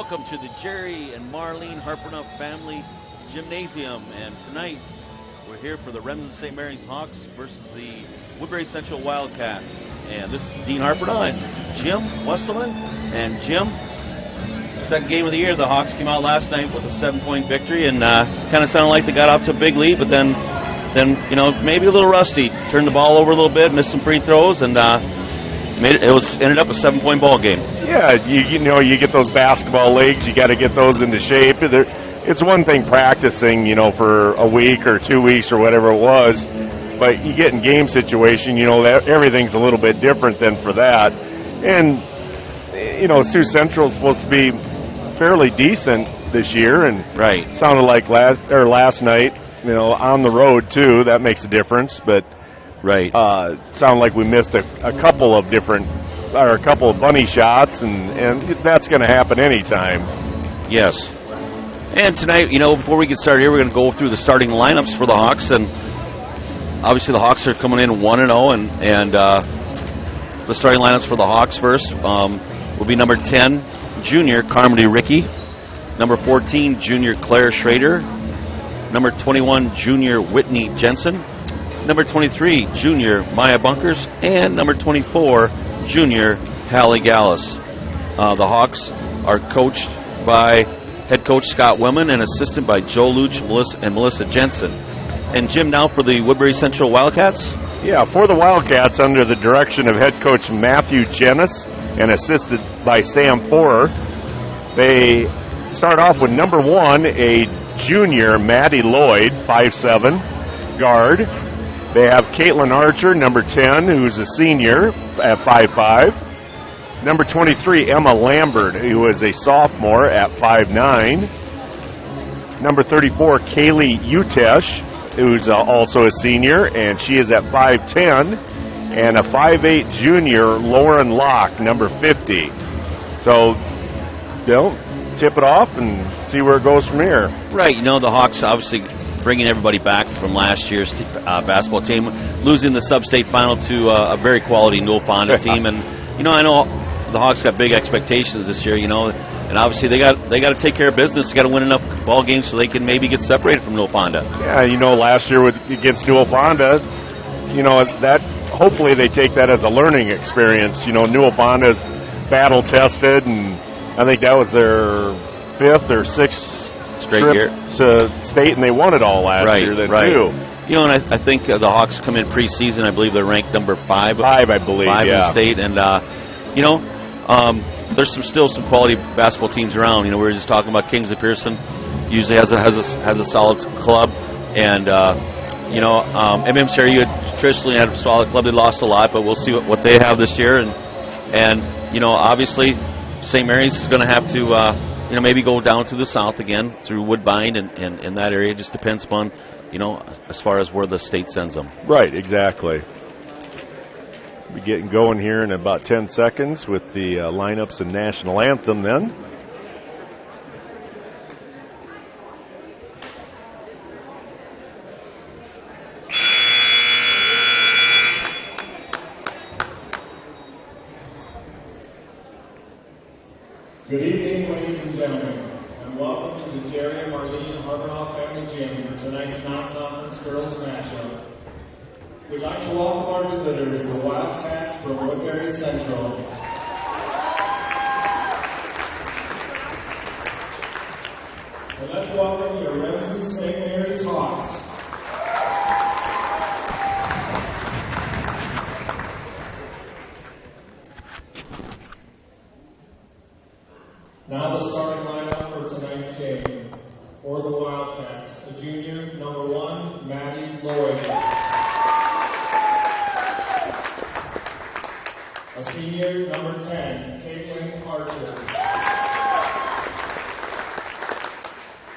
welcome to the Jerry and Marlene Harpernell Family Gymnasium. And tonight we're here for the Remsen St. Mary's Hawks versus the Woodbury Central Wildcats. And this is Dean Harpernell and Jim Wesselman. And Jim, second game of the year, the Hawks came out last night with a 7-point victory, and kind of sounded like they got off to a big lead, but then maybe a little rusty. Turned the ball over a little bit, missed some free throws, and ended up a 7-point ball game. Yeah, you get those basketball legs, you got to get those into shape. It's one thing practicing, for a week or 2 weeks or whatever it was, but you get in game situation, everything's a little bit different than for that. And Sioux Central's supposed to be fairly decent this year, and right. Sounded like last night, on the road too. That makes a difference, but right. Sounded like we missed a couple of bunny shots, and that's going to happen anytime. Yes. And tonight, before we get started here, we're going to go through the starting lineups for the Hawks, and obviously the Hawks are coming in 1-0, and the starting lineups for the Hawks first will be number 10, junior Carmody Ricky, number 14, junior Claire Schrader, number 21, junior Whitney Jensen, number 23, junior Maya Bunkers, and number 24, junior Hallie Gallus. The Hawks are coached by head coach Scott Willman and assisted by Joe Luch and Melissa Jensen. And Jim, now for the Woodbury Central Wildcats. Yeah, for the Wildcats, under the direction of head coach Matthew Jennis and assisted by Sam Forer, they start off with number 1, a junior Maddie Lloyd, 5'7", guard. They have Caitlin Archer, number 10, who's a senior at 5'5". Number 23, Emma Lambert, who is a sophomore at 5'9". Number 34, Kaylee Utesh, who's also a senior, and she is at 5'10". And a 5'8" junior, Lauren Locke, number 50. So, tip it off and see where it goes from here. Right. The Hawks obviously bringing everybody back from last year's basketball team, losing the sub-state final to a very quality Newell Fonda team. And, I know the Hawks got big expectations this year, and obviously they got to take care of business. They got to win enough ball games so they can maybe get separated from Newell Fonda. Yeah, last year against Newell Fonda, that hopefully they take that as a learning experience. Newell Fonda's battle tested, and I think that was their 5th or 6th straight trip year to state, and they won it all last year then too. And I think the Hawks come in preseason. I believe they're ranked number 5. 5, I believe. 5 in the state, and there's still some quality basketball teams around. We were just talking about Kingsley Pearson. Usually has a solid club, and MMCRU traditionally had a solid club. They lost a lot, but we'll see what they have this year. And obviously St. Mary's is going to have to maybe go down to the south again through Woodbine and that area. It just depends upon as far as where the state sends them. Right, exactly. We're getting going here in about 10 seconds with the lineups and national anthem then. Good evening, ladies and gentlemen, and welcome to the Jerry and Marlene Harpernell Family Gym for tonight's non-conference girls matchup. We'd like to welcome our visitors, the Wildcats from Woodbury Central. And let's welcome your Remsen St. Mary's Hawks. Now the starting lineup for tonight's game. For the Wildcats, a junior, number 1, Maddie Lloyd. A senior, number 10, Caitlin Archer.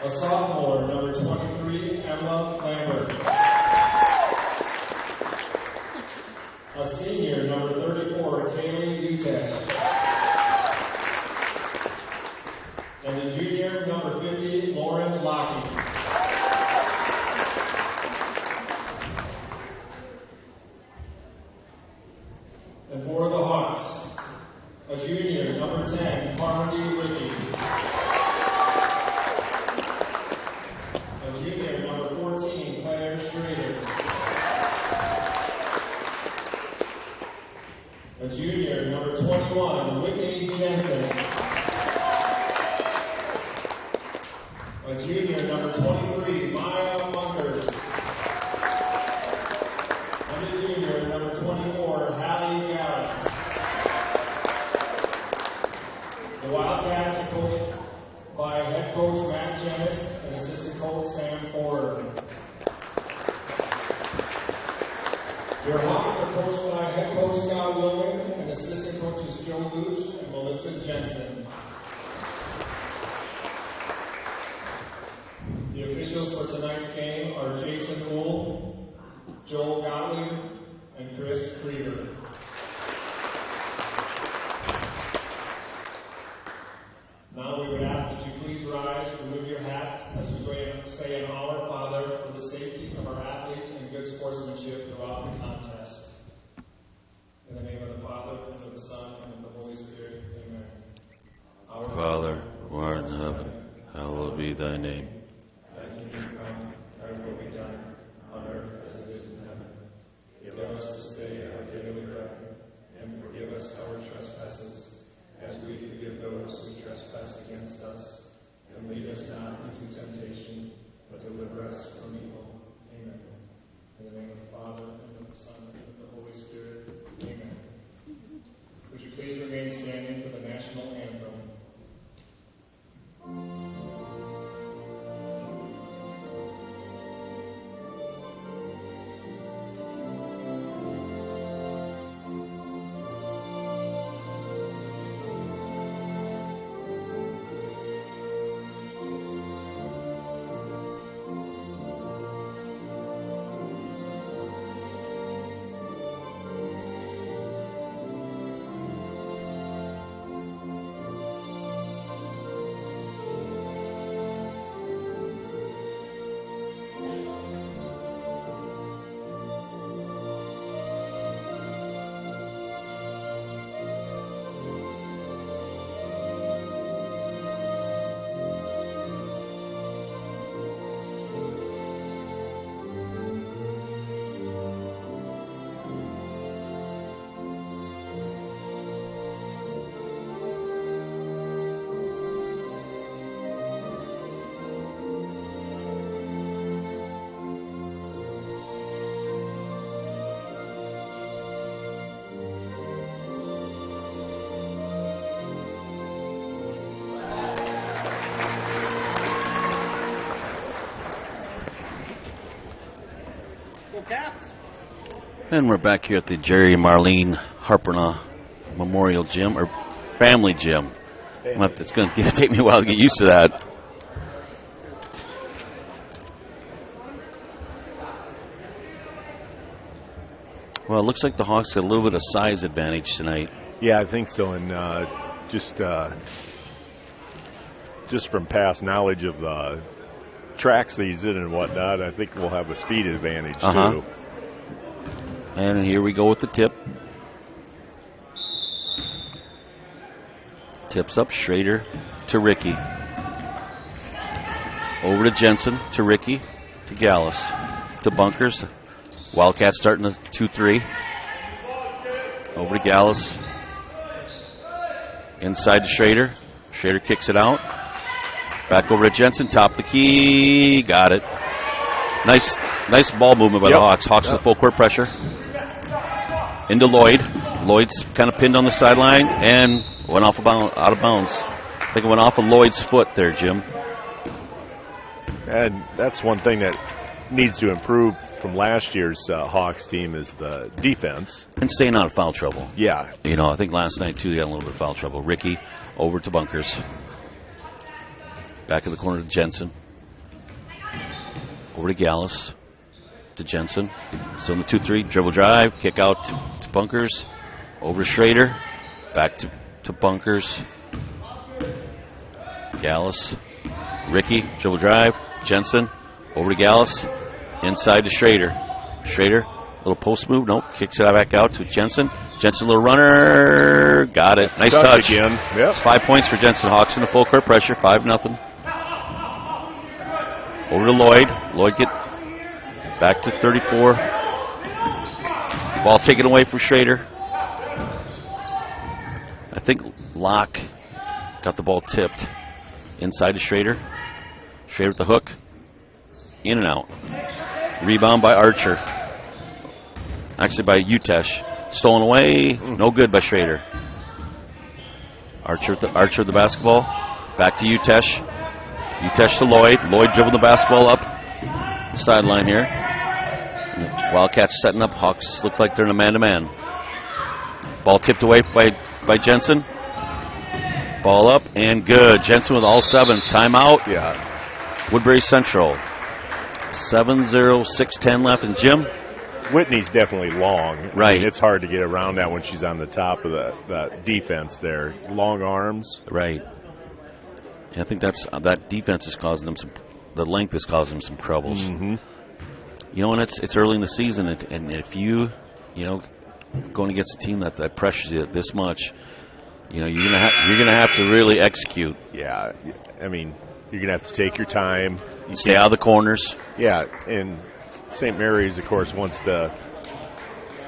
A sophomore, number 23, Emma Lambert. A senior, number 34, Kaylee Utesh. And the junior, number 50, Lauren Locke. And for the Hawks, a junior, number 10, Carmody Ricky. A junior, number 23, Maya Bunkers. And a junior, number 24, Hallie Gallus. The Wildcats are coached by head coach Matt Jennis and assistant coach Sam Ford. Your Hawks are coached by head coach Scott Wilman and assistant coaches Joe Luch and Melissa Jensen. The officials for tonight's game are Jason Wool, Joel Gottlieb, and Chris Krieger. Now we would ask that you please rise, remove your hats, as we say an Our Father for the safety of our athletes and good sportsmanship throughout the contest. In the name of the Father, and of the Son, and of the Holy Spirit, amen. Our Father, who art in heaven, hallowed be thy name. Thy kingdom come, thy will be done, on earth as it is in heaven. Give us this day our daily bread, and forgive us our trespasses, as we forgive those who trespass against us. And lead us not into temptation, but deliver us from evil. Amen. In the name of the Father, and of the Son, and of the Holy Spirit. Amen. Would you please remain standing for the national anthem? And we're back here at the Jerry and Marlene Harpernaugh Memorial Gym, or Family Gym. It's going to take me a while to get used to that. Well, it looks like the Hawks got a little bit of size advantage tonight. Yeah, I think so. And just from past knowledge of the track season and whatnot, I think we'll have a speed advantage too. And here we go with the tip. Tips up, Schrader to Ricky. Over to Jensen, to Ricky, to Gallus, to Bunkers. Wildcats starting the 2-3. Over to Gallus. Inside to Schrader. Schrader kicks it out. Back over to Jensen, top the key. Got it. Nice ball movement by the Hawks. Hawks with full court pressure. Into Lloyd. Lloyd's kind of pinned on the sideline and went off out of bounds. I think it went off of Lloyd's foot there, Jim. And that's one thing that needs to improve from last year's Hawks team is the defense. And staying out of foul trouble. Yeah. You know, I think last night, too, they got a little bit of foul trouble. Ricky over to Bunkers. Back in the corner to Jensen. Over to Gallus. To Jensen. So in the 2-3, dribble drive, kick out to Bunkers. Over to Schrader. Back to Bunkers. Gallus. Ricky, dribble drive. Jensen. Over to Gallus. Inside to Schrader. Schrader, little post move. Nope. Kicks it back out to Jensen. Jensen, little runner. Got it. Nice touch. Again. Yep. It's 5 points for Jensen. Hawks in the full court pressure. 5-0. Over to Lloyd. Lloyd get back to 34. Ball taken away from Schrader. I think Locke got the ball tipped. Inside to Schrader. Schrader with the hook. In and out. Rebound by Archer. Actually by Utesh. Stolen away. No good by Schrader. Archer with the basketball. Back to Utesh. Utesh to Lloyd. Lloyd dribbled the basketball up. Sideline here. Wildcats setting up. Hawks look like they're in a man-to-man. Ball tipped away by Jensen. Ball up and good. Jensen with all 7. Timeout. Yeah. Woodbury Central. 7-0, 6-10 left. And Jim? Whitney's definitely long. Right. I mean, it's hard to get around that when she's on the top of the defense there. Long arms. Right. Yeah, I think that defense is causing them the length is causing them some troubles. Mm-hmm. You know, and it's early in the season, and if you going against a team that pressures you this much, you're gonna have to really execute. Yeah, I mean, you're gonna have to take your time. You stay out of the corners. Yeah, and St. Mary's, of course, wants to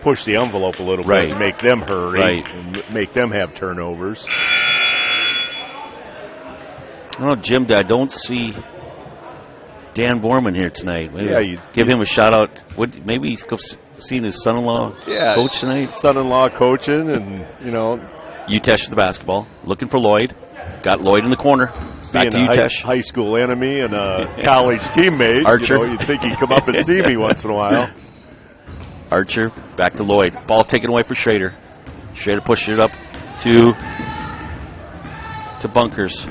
push the envelope a little right. bit and make them hurry, right. and make them have turnovers. I don't know, Jim, I don't see Dan Borman here tonight. Maybe give him a shout out. Maybe he's seeing his son-in-law coach tonight. Son-in-law coaching, and Utesh with the basketball, looking for Lloyd. Got Lloyd in the corner. Back to Utesh. High school enemy and a college teammate. Archer. You'd think he'd come up and see me once in a while. Archer back to Lloyd. Ball taken away for Schrader. Schrader pushing it up to Bunkers.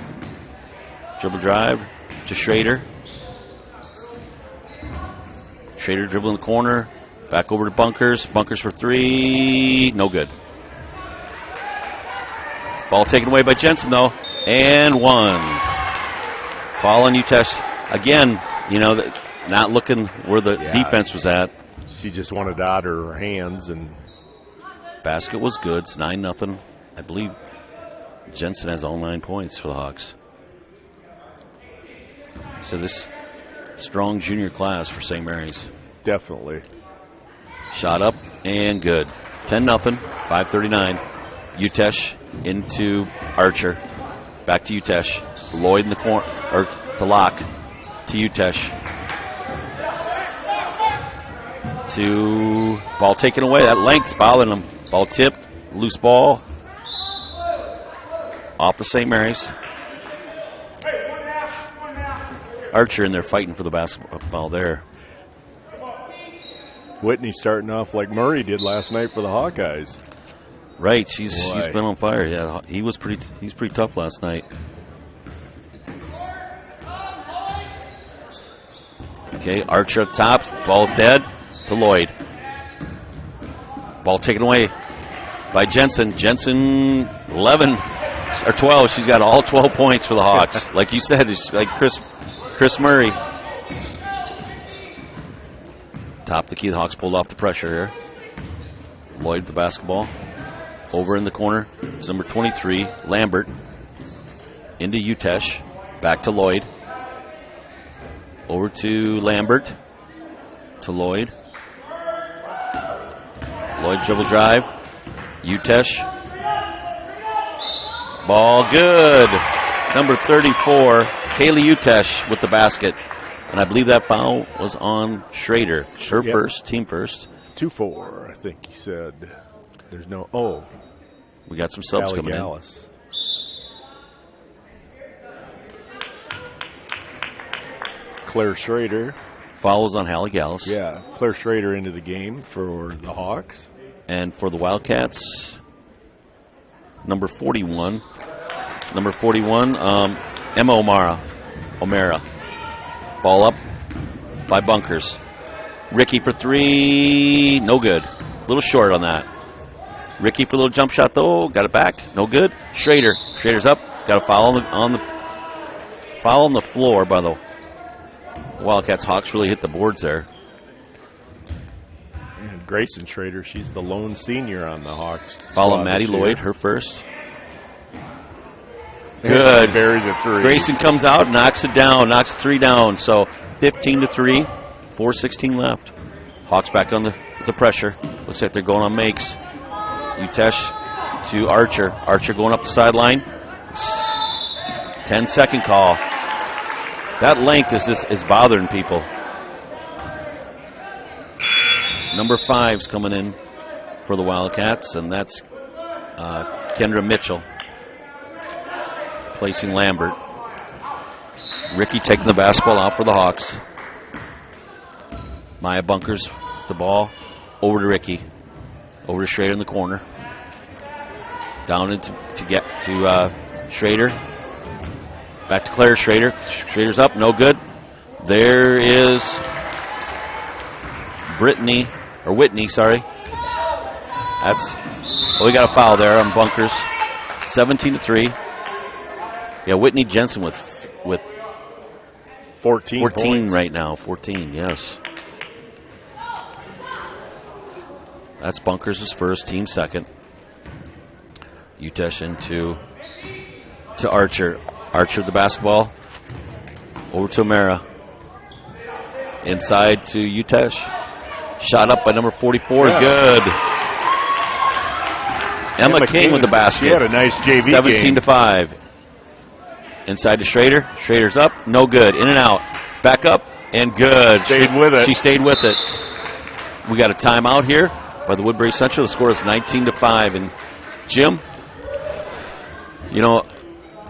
Dribble drive to Schrader. Schrader dribbling the corner. Back over to Bunkers. Bunkers for 3. No good. Ball taken away by Jensen, though. And 1. Foul on Utesh. Again, not looking where the defense was at. She just wanted to out her hands. And basket was good. It's 9-0. I believe Jensen has all 9 points for the Hawks. So this strong junior class for St. Mary's. Definitely. Shot up and good. 10-0, 5:39. Utesh into Archer. Back to Utesh. Lloyd in the corner, or to Locke. To Utesh. To ball taken away. That length's bothering him. Ball tipped. Loose ball. Off to St. Mary's. Archer in there fighting for the basketball there. Whitney starting off like Murray did last night for the Hawkeyes. Right, she's been on fire. Yeah, he's pretty tough last night. Okay, Archer up top. Ball's dead to Lloyd. Ball taken away by Jensen. Jensen 11 or 12. She's got all 12 points for the Hawks. Like you said, it's like Chris Murray. Top of the key. The Hawks pulled off the pressure here. Lloyd the basketball. Over in the corner. It's number 23, Lambert. Into Utesh. Back to Lloyd. Over to Lambert. To Lloyd. Lloyd dribble drive. Utesh. Ball good. Number 34, Kaylee Utesh with the basket. And I believe that foul was on Schrader. Her first, team first. 2-4, I think he said. There's no, we got some subs coming in. Claire Schrader. Fouls on Hallie Gallus. Yeah, Claire Schrader into the game for the Hawks. And for the Wildcats, number 41. Emma O'Mara. Ball up by Bunkers. Ricky for 3. No good. A little short on that. Ricky for a little jump shot, though. Got it back. No good. Schrader's up. Got a foul on the floor by the Wildcats. Hawks really hit the boards there. And Grayson Schrader, she's the lone senior on the Hawks. Foul on Maddie Lloyd, her first. Good. Buries a 3. Grayson comes out, knocks it down, knocks 3 down. So 15-3, 4:16 left. Hawks back on the pressure. Looks like they're going on makes. Utesh to Archer. Archer going up the sideline. 10-second call. That length is bothering people. Number 5's coming in for the Wildcats, and that's Kendra Mitchell placing Lambert. Ricky taking the basketball out for the Hawks. Maya bunkers the ball over to Ricky. Over to Schrader in the corner. Down into to get to Schrader. Back to Claire Schrader. Schrader's up, no good. There is Whitney, sorry. We got a foul there on bunkers. 17-3. Yeah, Whitney Jensen with 14 points. right now. 14, yes. That's bunkers' first, team second. Utesh into Archer. Archer the basketball. Over to Amara. Inside to Utesh. Shot up by number 44. Yeah. Good. Emma King with the basket. She had a nice JV 17-5. Inside to Schrader. Schrader's up. No good. In and out. Back up. And good. Stayed with it. She stayed with it. We got a timeout here by the Woodbury Central. The score is 19-5. And Jim, you know,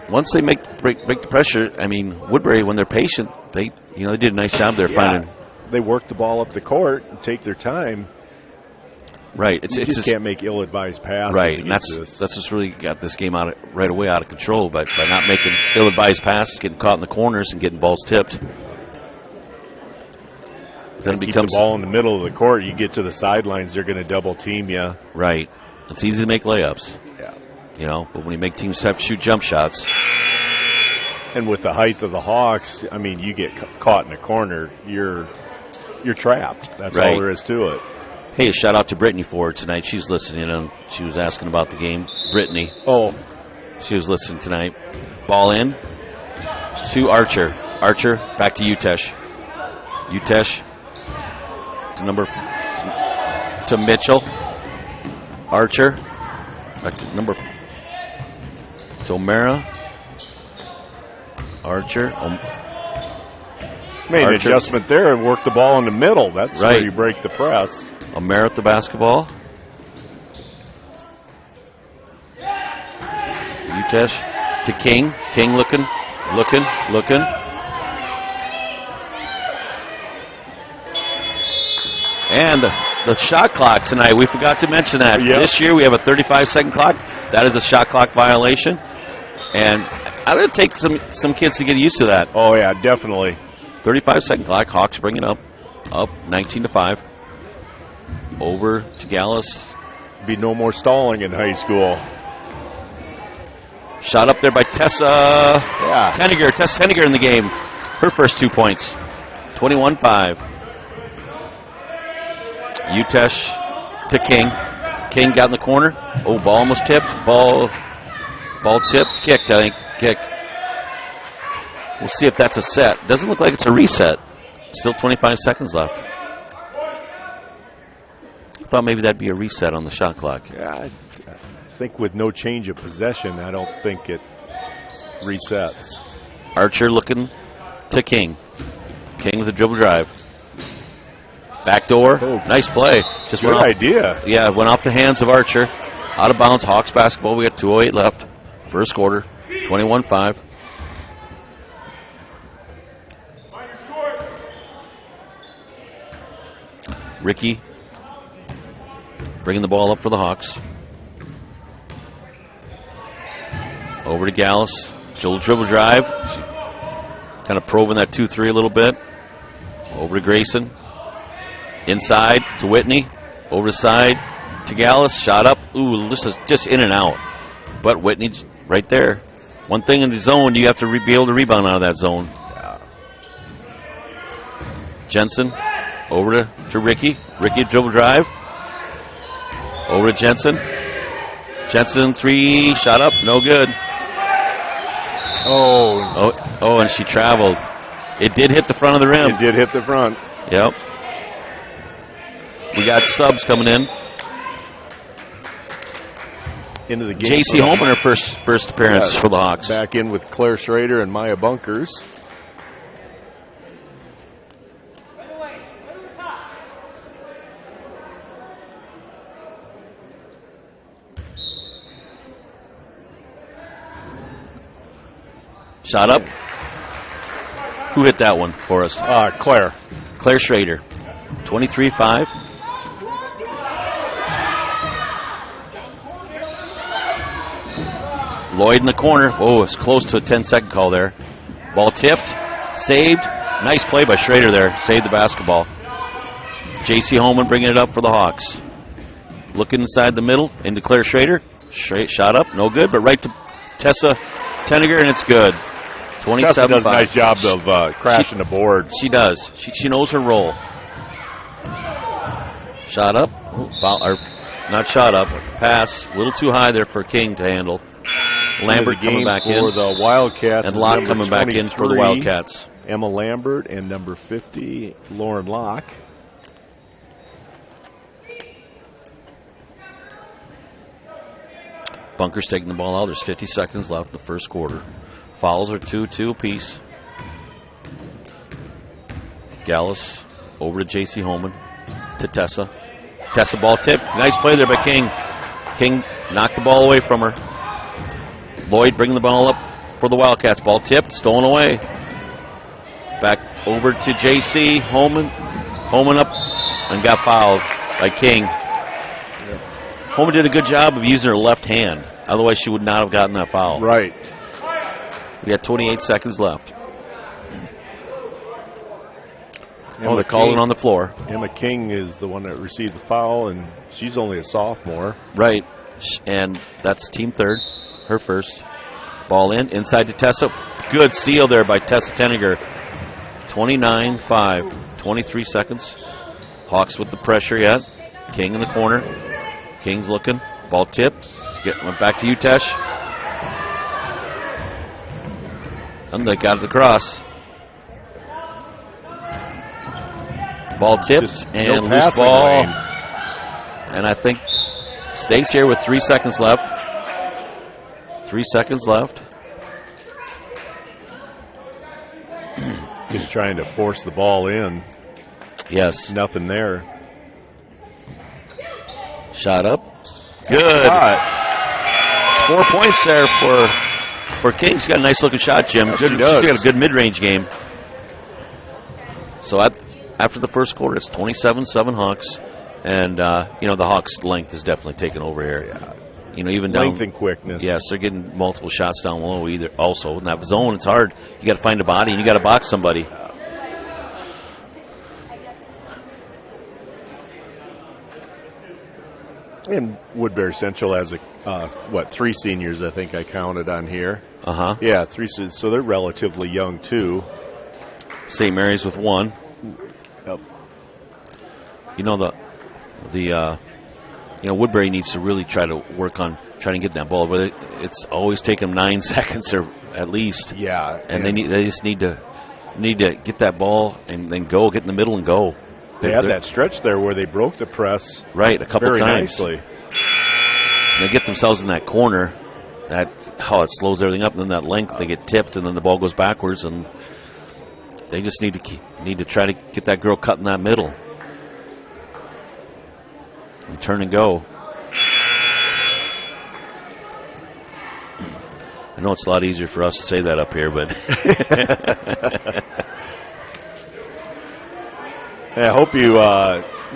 once they break the pressure, I mean, Woodbury, when they're patient, they did a nice job there finding. They work the ball up the court and take their time. Right. You just can't make ill-advised passes. Right, and that's what's really got this game right away out of control by not making ill-advised passes, getting caught in the corners, and getting balls tipped. Then it becomes the ball in the middle of the court. You get to the sidelines, they're going to double team you. Right. It's easy to make layups. Yeah. But when you make teams have to shoot jump shots. And with the height of the Hawks, I mean, you get caught in a corner, you're trapped. That's all there is to it. Hey, a shout out to Brittany Ford tonight. She's listening, and she was asking about the game. Brittany. Oh. She was listening tonight. Ball in to Archer. Archer back to Utesh. Utesh to Mitchell. Archer back to to O'Mara. Archer. Made an adjustment there and worked the ball in the middle. That's where you break the press. O'Mara at the basketball. Utesh to King. King looking. And the shot clock tonight, we forgot to mention that. Yep. This year we have a 35-second clock. That is a shot clock violation. And I'm going to take some kids to get used to that. Oh, yeah, definitely. 35-second clock. Hawks bring it up 19-5. Over to Gallus. Be no more stalling in high school. Shot up there by Tessa Tenniger. Tessa Tenniger in the game. Her first 2 points. 21-5. Utesh to King. King got in the corner. Oh, ball almost tipped. Ball tipped. Kicked, I think. Kick. We'll see if that's a set. Doesn't look like it's a reset. Still 25 seconds left. I thought maybe that'd be a reset on the shot clock. Yeah, I think with no change of possession, I don't think it resets. Archer looking to King. King with a dribble drive. Backdoor. Oh, nice play. Just good idea. Yeah, went off the hands of Archer. Out of bounds. Hawks basketball. We got 2:08 left. First quarter. 21-5. Ricky bringing the ball up for the Hawks. Over to Gallus. Dribble drive. Kind of probing that 2-3 a little bit. Over to Grayson. Inside to Whitney. Over to side to Gallus. Shot up. Ooh, this is just in and out. But Whitney's right there. One thing in the zone, you have to be able to rebound out of that zone. Jensen. Over to Ricky. Ricky dribble drive. Over to Jensen. Jensen 3. Shot up. No good. Oh, and she traveled. It did hit the front of the rim. It did hit the front. Yep. We got subs coming in. Into the game. J.C. Holman, her first appearance for the Hawks. Back in with Claire Schrader and Maya Bunkers. Shot up. Who hit that one for us? Claire. Claire Schrader. 23-5. Lloyd in the corner. Oh, it's close to a 10-second call there. Ball tipped. Saved. Nice play by Schrader there. Saved the basketball. J.C. Holman bringing it up for the Hawks. Looking inside the middle into Claire Schrader. Shot up. No good, but right to Tessa Tenniger, and it's good. 27-5. Tessa does a nice job of crashing the board. She does. She knows her role. Shot up. Or not shot up. Pass. A little too high there for King to handle. Lambert coming back in. For the Wildcats. And Locke coming back in for the Wildcats. Emma Lambert and number 50, Lauren Locke. Bunker's taking the ball out. There's 50 seconds left in the first quarter. Fouls are 2-2 apiece. Gallus over to J.C. Holman. To Tessa. Tessa ball tip. Nice play there by King. King knocked the ball away from her. Lloyd bringing the ball up for the Wildcats. Ball tipped. Stolen away. Back over to J.C. Holman. Holman up and got fouled by King. Holman did a good job of using her left hand. Otherwise, she would not have gotten that foul. Right. We got 28 seconds left. They're calling on the floor. Emma King is the one that received the foul, and she's only a sophomore. Right. And that's team third. Her first. Ball in. Inside to Tessa. Good seal there by Tessa Tenniger. 29-5. 23 seconds. Hawks with the pressure yet. King in the corner. King's looking. Ball tipped. Went back to Utesh. And they got it across. Ball tipped and loose ball. Lane. And I think stays here with 3 seconds left. 3 seconds left. Just trying to force the ball in. Yes. Nothing there. Shot up. Good. It's 4 points there for King. She's got a nice looking shot, Jim. Yes, Good, she does. she's got a good mid-range game. So after the first quarter, it's 27-7 Hawks. And, the Hawks' length is definitely taking over here. Yeah. Even down. Length and quickness. Yes, they're getting multiple shots down low either. Also, in that zone, it's hard. You got to find a body, and you got to box somebody. And Woodbury Central has 3 seniors, I think I counted on here. Uh-huh. Yeah, 3. So they're relatively young, too. St. Mary's with 1. Yep. Woodbury needs to really try to work on trying to get that ball, but it's always taken them 9 seconds or at least. Yeah. And they just need to get that ball and then get in the middle and go. They had that stretch there where they broke the press. Right, a couple very times. Nicely. And they get themselves in that corner. It slows everything up, and then that length, they get tipped, and then the ball goes backwards, and they just need to try to get that girl cut in that middle. And turn and go. I know it's a lot easier for us to say that up here, but I hope you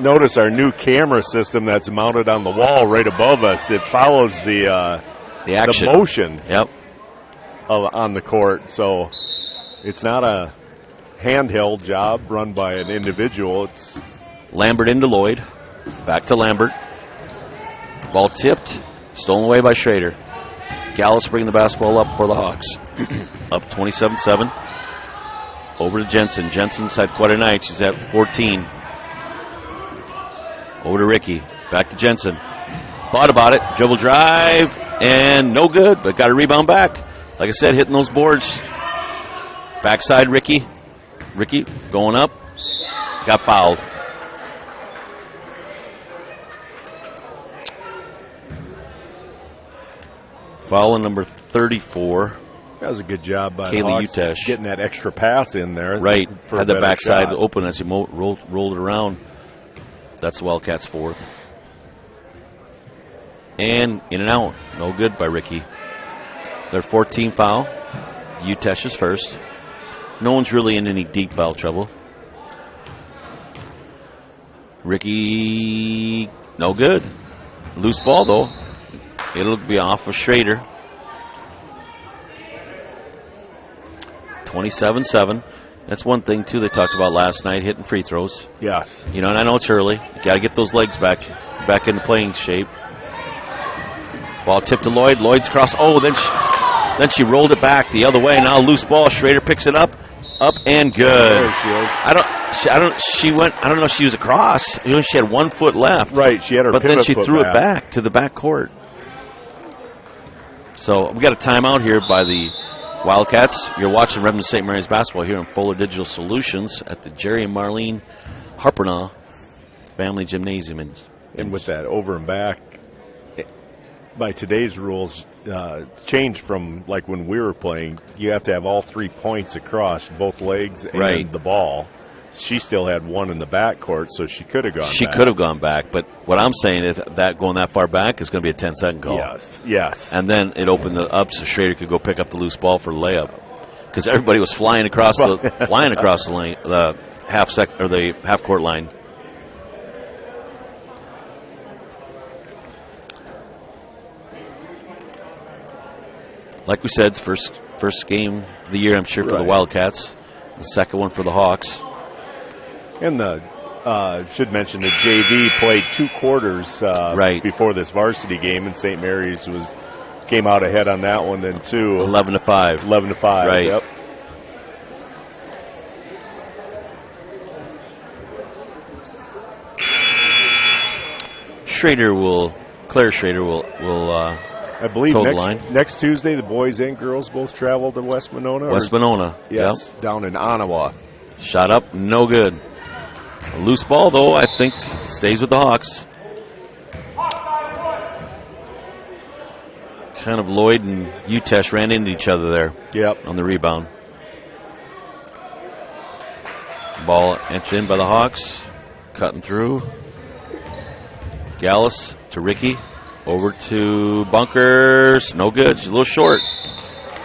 notice our new camera system that's mounted on the wall right above us. It follows the action, the motion yep, on the court. So it's not a handheld job run by an individual. It's Lambert into Lloyd. Back to Lambert. Ball tipped. Stolen away by Schrader. Gallus bringing the basketball up for the Hawks. Up 27-7. Over to Jensen. Jensen's had quite a night. She's at 14. Over to Ricky. Back to Jensen. Thought about it. Dribble drive. And no good, but got a rebound back. Like I said, hitting those boards. Backside Ricky. Ricky going up. Got fouled. Foul on number 34. That was a good job by Kaylee the Hawks Utesh. getting that extra pass in there. Right. For Had a the better backside shot. open as he rolled it around. That's the Wildcats' 4th. And in and out. No good by Ricky. Their 14th foul. Utesh is first. No one's really in any deep foul trouble. Ricky, no good. Loose ball, though. It'll be off of Schrader. 27-7. That's one thing, too, they talked about last night, hitting free throws. Yes. You know, and I know it's early. You got to get those legs back into playing shape. Ball tipped to Lloyd. Lloyd's cross. Oh, then she rolled it back the other way. Now loose ball. Schrader picks it up and good. There she is. I don't know if she was across. You know, she had 1 foot left. Right, she had her but pivot then she foot threw back. it back to the back court. So we got a timeout here by the Wildcats. You're watching Redmond St. Mary's basketball here on Fuller Digital Solutions at the Jerry and Marlene Harpernaugh Family Gymnasium. And with that over and back, by today's rules, change from like when we were playing, you have to have all 3 points across both legs and the ball. She still had one in the backcourt, so she could have gone back. She could have gone back, but what I'm saying is that going that far back is going to be a 10-second call. Yes. And then it opened it up so Schrader could go pick up the loose ball for layup, because everybody was flying across the lane, the half court line. Like we said, it's first game of the year, I'm sure, for the Wildcats. The second one for the Hawks. And should mention the JV played 2 quarters before this varsity game, and St. Mary's came out ahead on that one then too. 11-5. 11-5. Right. Yep. Claire Schrader will I believe toe the line. Next Tuesday the boys and girls both travel to West Monona. Yes, yep. Down in Ottawa. Shot up, no good. A loose ball, though, I think stays with the Hawks. Kind of Lloyd and Utesh ran into each other there. Yep. On the rebound. Ball entered in by the Hawks. Cutting through. Gallus to Ricky. Over to Bunkers. No good. She's a little short.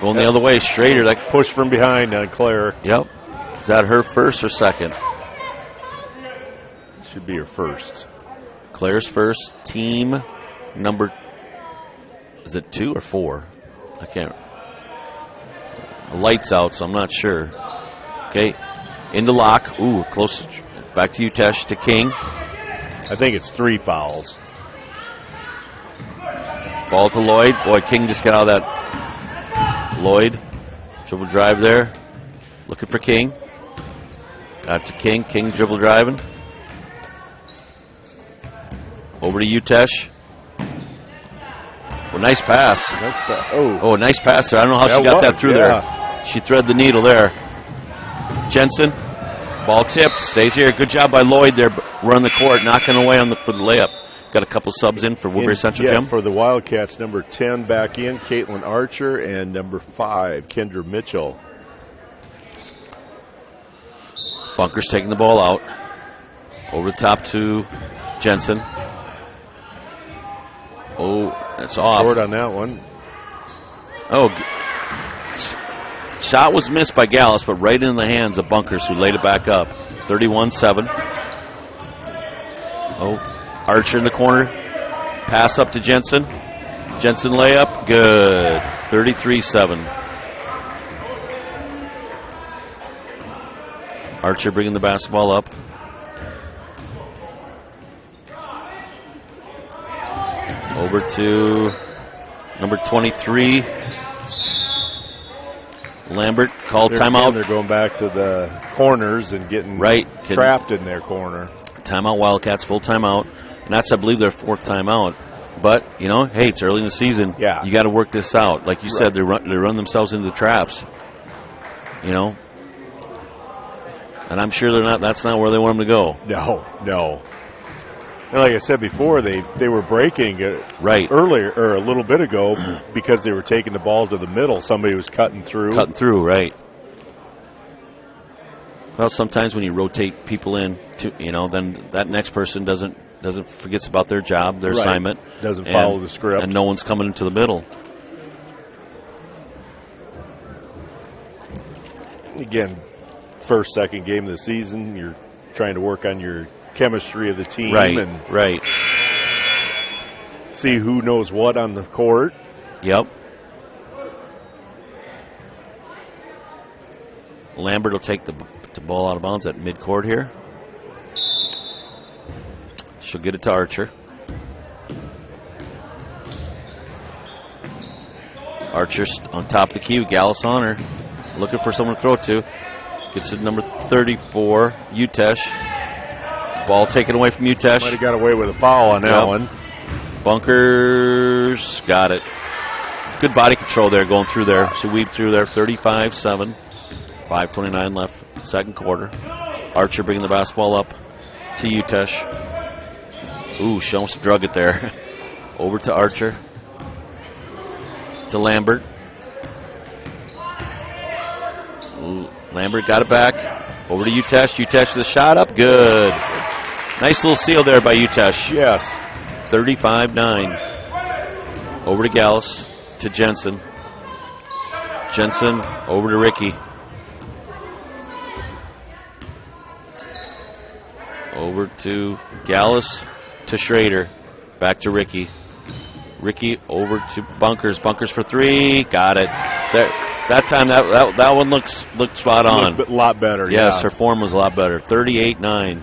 Going the other way. Schrader. That push from behind on Claire. Yep. Is that her first or second? Should be her first. Claire's first. Team number, is it 2 or 4? I can't. The light's out, so I'm not sure. Okay. Into lock. Ooh, close. Back to Utesh, to King. I think it's 3 fouls. Ball to Lloyd. Boy, King just got out of that. Lloyd. Dribble drive there. Looking for King. Got to King. King dribble driving. Over to Utesh. Oh, nice pass. Oh, nice pass there. I don't know how she got that through there. She threaded the needle there. Jensen. Ball tipped. Stays here. Good job by Lloyd there. Running the court. Knocking away for the layup. Got a couple subs in for Woodbury Central Gym. For the Wildcats, number 10 back in, Caitlin Archer, and number 5, Kendra Mitchell. Bunkers taking the ball out. Over the top to Jensen. Oh, that's off. Short on that one. Oh, shot was missed by Gallus, but right in the hands of Bunkers, who laid it back up. 31-7. Oh, Archer in the corner. Pass up to Jensen. Jensen layup. Good. 33-7. Archer bringing the basketball up. Over to number 23. Lambert called timeout. They're going back to the corners and getting trapped in their corner. Timeout Wildcats, full timeout. And that's, I believe, their 4th timeout. But, you know, hey, it's early in the season. Yeah. You got to work this out. Like you said, they run themselves into the traps. You know? And I'm sure that's not where they want them to go. No. And like I said before, they were breaking it earlier or a little bit ago because they were taking the ball to the middle. Somebody was cutting through. Right. Well, sometimes when you rotate people in, then that next person doesn't forgets about their job, their assignment. Doesn't follow the script. And no one's coming into the middle. again, first, second game of the season, you're trying to work on your chemistry of the team Right. See who knows what on the court. Yep. Lambert will take the ball out of bounds at midcourt here. She'll get it to Archer. Archer's on top of the key with Gallus on her. Looking for someone to throw it to. Gets it number 34, Utesh. Ball taken away from Utesh. Might have got away with a foul on that one. Bunkers got it. Good body control there going through there. She weaved through there, 35-7. 5:29 left, second quarter. Archer bringing the basketball up to Utesh. Ooh, she almost drug it there. Over to Archer. To Lambert. Ooh, Lambert got it back. Over to Utesh. Utesh with a shot up. Good. Nice little seal there by Utesh. Yes. 35-9. Over to Gallus. To Jensen. Jensen over to Ricky. Over to Gallus. To Schrader. Back to Ricky. Ricky over to Bunkers. Bunkers for three. Got it. There, that time that one looked spot on. A lot better. Yes, yeah. her form was a lot better. 38-9.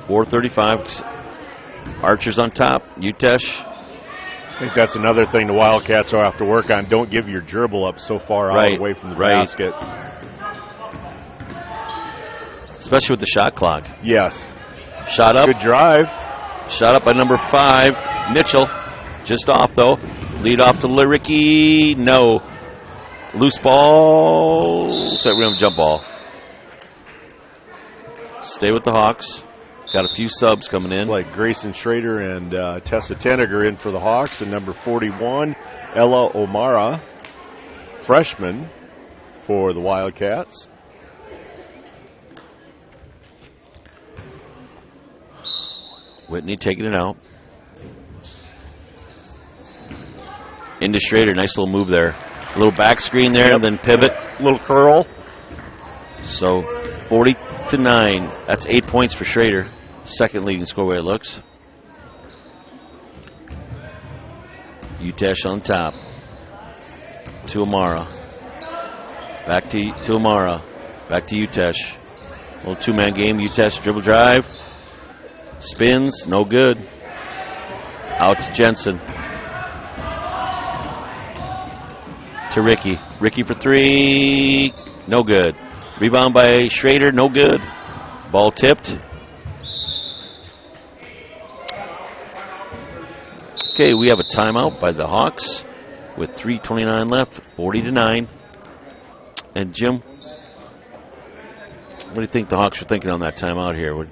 .435. Archer's on top. Utesh. I think that's another thing the Wildcats will have to work on. Don't give your dribble up so far out away from the basket. Especially with the shot clock. Yes. Shot up. Good drive. Shot up by number 5, Mitchell. Just off, though. Lead off to Ricky. No. Loose ball. So we're going to jump ball. Stay with the Hawks. Got a few subs coming in. It's like Grayson Schrader and Tessa Tenniger in for the Hawks. And number 41, Ella O'Mara, freshman for the Wildcats. Whitney taking it out. Into Schrader. Nice little move there. A little back screen there, and then pivot. Little curl. So 40-9. That's 8 points for Schrader. Second leading score way it looks. Utesh on top. To Amara. Back to Amara. Back to Utesh. Little two-man game. Utesh dribble drive. Spins. No good. Out to Jensen. To Ricky. Ricky for three. No good. Rebound by Schrader. No good. Ball tipped. Okay, we have a timeout by the Hawks with 3:29 left, 40-9. And Jim, what do you think the Hawks are thinking on that timeout here? What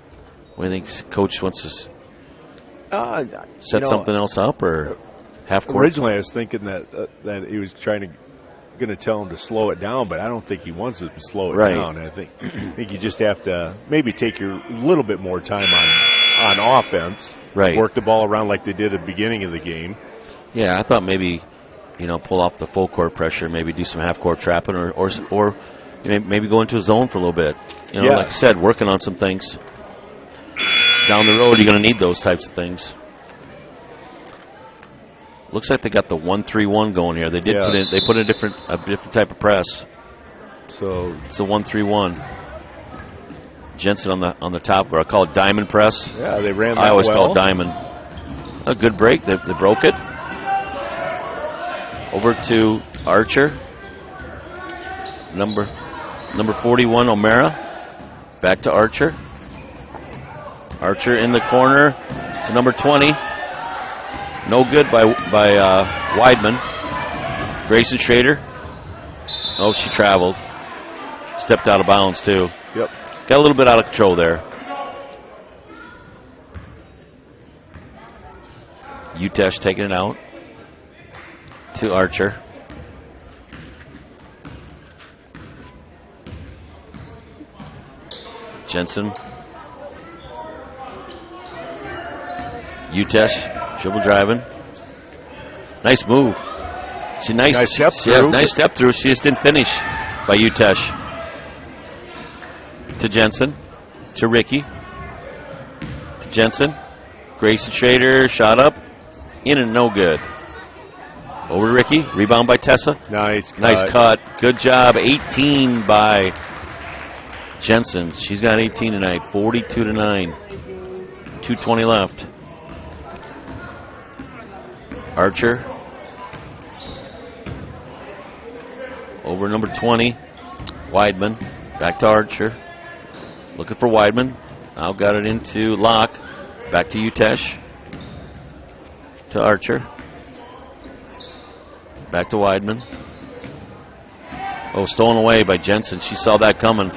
do you think Coach wants to set something else up or half court? Originally, I was thinking that he was going to tell him to slow it down, but I don't think he wants it to slow it down. I think you just have to maybe take your little bit more time on offense. Right. Work the ball around like they did at the beginning of the game. Yeah, I thought maybe, pull off the full court pressure, maybe do some half court trapping or maybe go into a zone for a little bit. Like I said, working on some things. Down the road, you're going to need those types of things. Looks like they got the 1-3-1 going here. They did put in a different type of press. So it's a 1-3-1. Jensen on the top, or I call it diamond press. Yeah, they ran that I always well. call it diamond. A good break. They broke it. Over to Archer. Number 41, O'Mara. Back to Archer. Archer in the corner to number 20. No good by Weidman. Grayson Schrader. Oh, she traveled. Stepped out of bounds, too. Yep. Got a little bit out of control there. Utesh taking it out to Archer. Jensen. Utesh, dribble driving. Nice move. She nice step through. Nice step through. She just didn't finish by Utesh. To Jensen. To Ricky. To Jensen. Grayson Schrader. Shot up. In and no good. Over to Ricky. Rebound by Tessa. Nice cut. Nice cut. Good job. 18 by Jensen. She's got 18 tonight. 42-9. 2:20 left. Archer. Over number 20. Weidman. Back to Archer. Looking for Weidman. Now got it into Locke. Back to Utesh. To Archer. Back to Weidman. Oh, stolen away by Jensen. She saw that coming.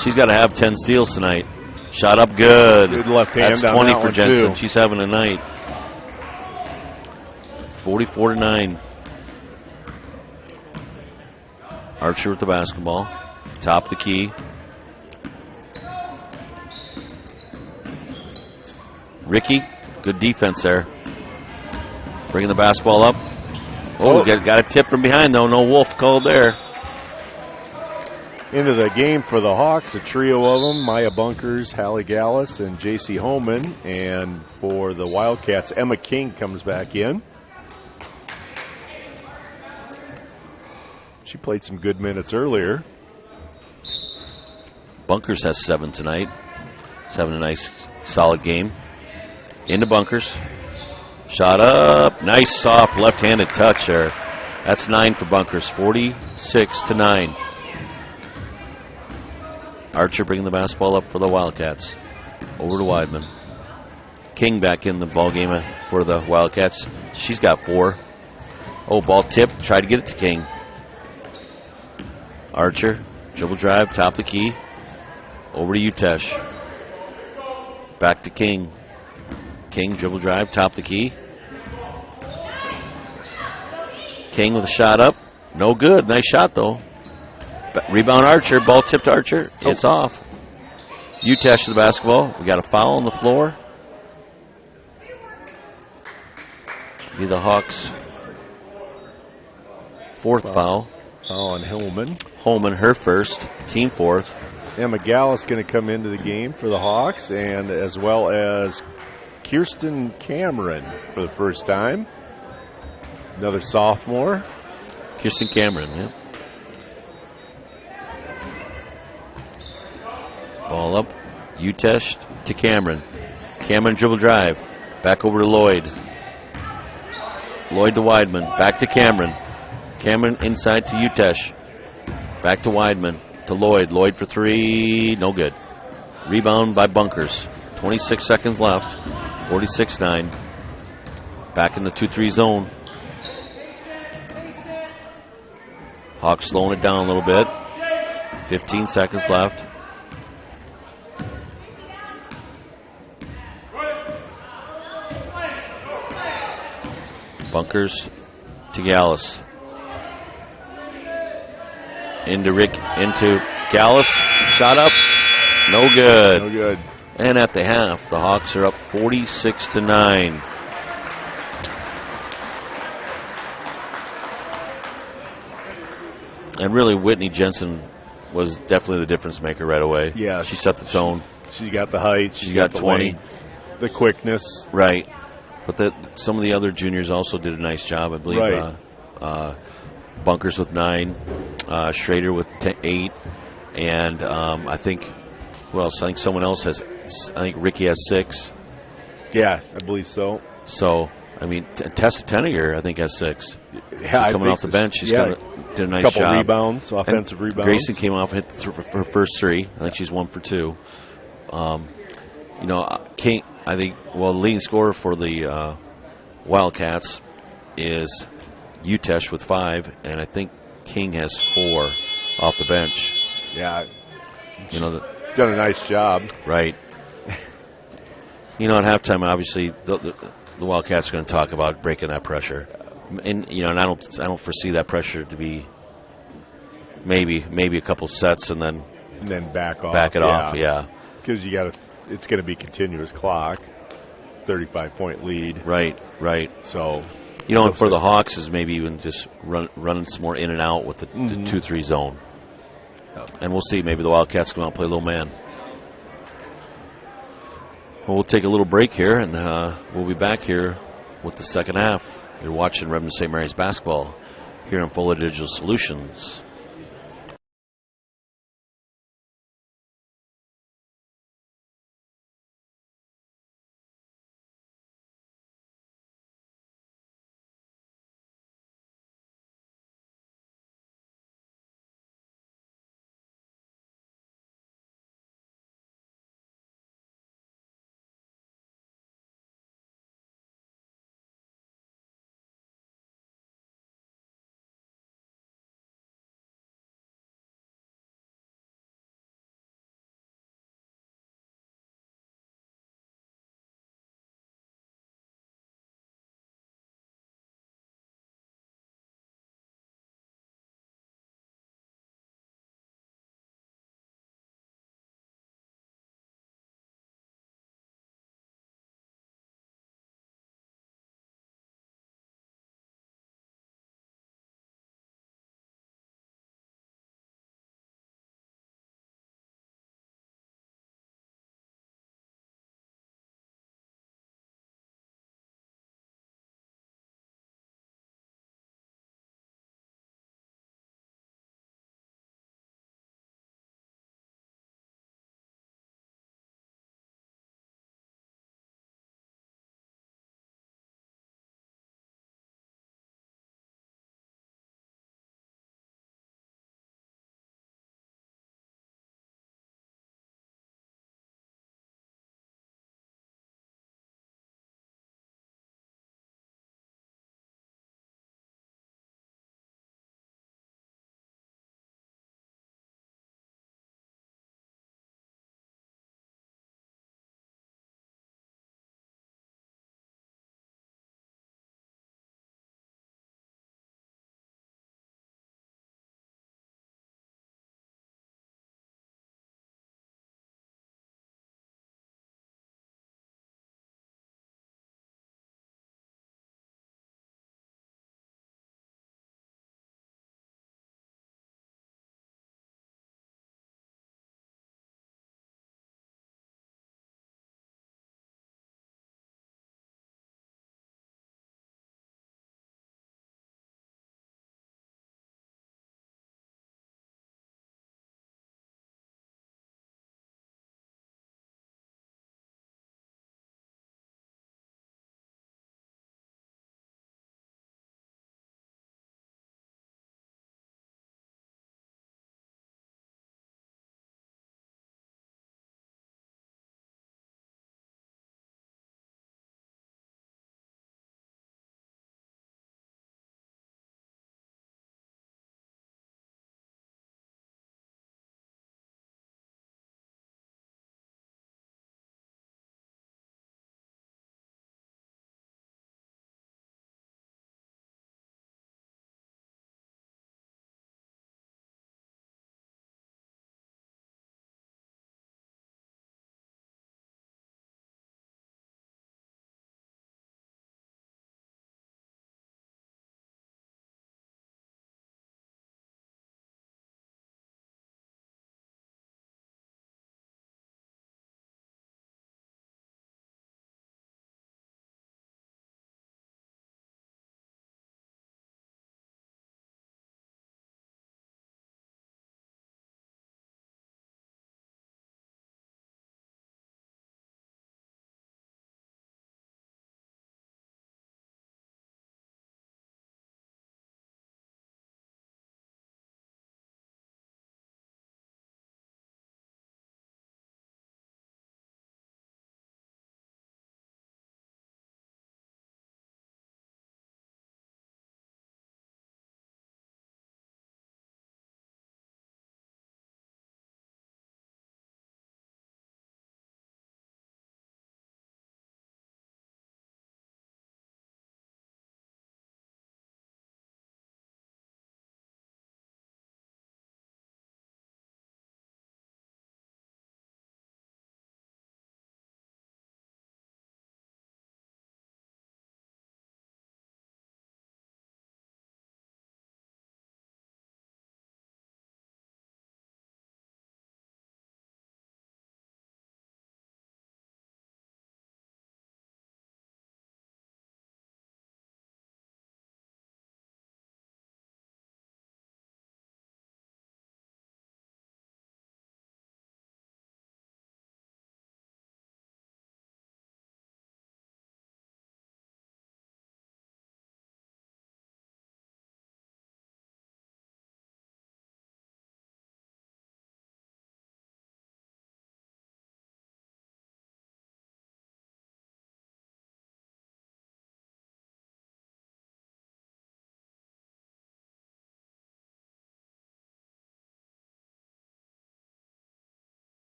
She's got to have 10 steals tonight. Shot up good. Good left hand. That's 20 for Jensen. Too. She's having a night. 44-9. Archer with the basketball. Top of the key. Ricky, good defense there. Bringing the basketball up. Oh, got a tip from behind, though. No Wolf called there. Into the game for the Hawks, a trio of them, Maya Bunkers, Hallie Gallus, and J.C. Holman. And for the Wildcats, Emma King comes back in. She played some good minutes earlier. Bunkers has 7 tonight. She's having a nice, solid game. Into Bunkers. Shot up. Nice, soft, left-handed touch there. That's 9 for Bunkers. 46-9. Archer bringing the basketball up for the Wildcats. Over to Weidman. King back in the ball game for the Wildcats. She's got 4. Oh, ball tipped. Tried to get it to King. Archer, dribble drive, top of the key. Over to Utesh. Back to King. King, dribble drive, top of the key. King with a shot up. No good. Nice shot, though. Rebound Archer. Ball tipped Archer. It's off. Utesh to the basketball. We got a foul on the floor. Be the Hawks' 4th foul. Foul on Holman. Holman, her first. Team 4th. Emma Gallus going to come into the game for the Hawks, and as well as Kirsten Cameron for the first time. Another sophomore. Kirsten Cameron, yeah. Ball up. Utesh to Cameron. Cameron dribble drive. Back over to Lloyd. Lloyd to Weidman. Back to Cameron. Cameron inside to Utesh. Back to Weidman. To Lloyd. Lloyd for 3. No good. Rebound by Bunkers. 26 seconds left. 46-9. Back in the 2-3 zone. Hawks slowing it down a little bit. 15 seconds left. Bunkers to Gallus. Into Gallus. Shot up. No good. No good. And at the half, the Hawks are up 46-9. And really, Whitney Jensen was definitely the difference maker right away. Yeah. She set the tone. She got the height. She's got the 20. length, the quickness. Right. But some of the other juniors also did a nice job, I believe. Right. Bunkers with 9, Schrader with 8, and I think, who else? I think someone else has, I think Ricky has 6. Yeah, I believe so. So, I mean, Tessa Tenniger, I think, has 6. Yeah, coming off the bench, she's did a nice couple job. Rebounds, offensive rebounds. Grayson came off and hit her first 3. I think she's 1 for 2. King, I think, the leading scorer for the Wildcats is Utesh with 5, and I think King has 4 off the bench. Yeah, done a nice job. Right. At halftime, obviously, the Wildcats are going to talk about breaking that pressure, and I don't foresee that pressure to be maybe a couple sets and then back off. Back it off, yeah. Because it's going to be continuous clock, 35-point lead. Right. So, And for the Hawks is maybe even just running some more in and out with the 2-3 zone. And we'll see. Maybe the Wildcats come out and play a little man. Well, we'll take a little break here, and we'll be back here with the second half. You're watching Redmond St. Mary's basketball here on Fuller Digital Solutions.